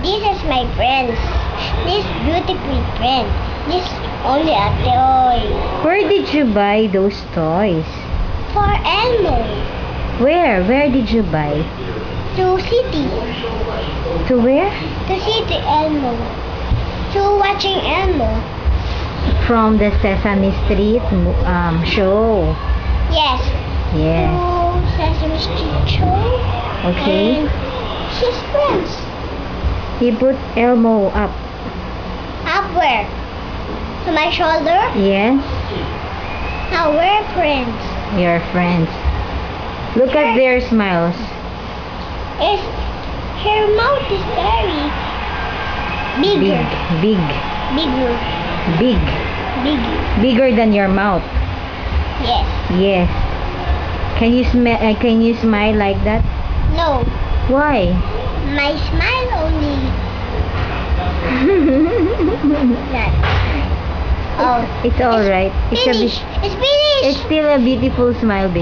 this is my friends. This beautiful friend. This only a toy. Where did you buy those toys? For Elmo. Where? Where did you buy? To city. To where? To city Elmo. To watching Elmo. From the Sesame Street show. Yes. Yes. To Sesame Street show. Okay. And his friends. He put Elmo up. Up where? To my shoulder? Yes. Now we're friends. Your friends. Look at their smiles. Is her mouth is very bigger. Big. Bigger. Big. Bigger. Bigger than your mouth. Yes. Yes. Can you smile like that? No. Why? My smile only. That. Oh. It's all right. Finish. It's finished. It's still a beautiful smile, baby.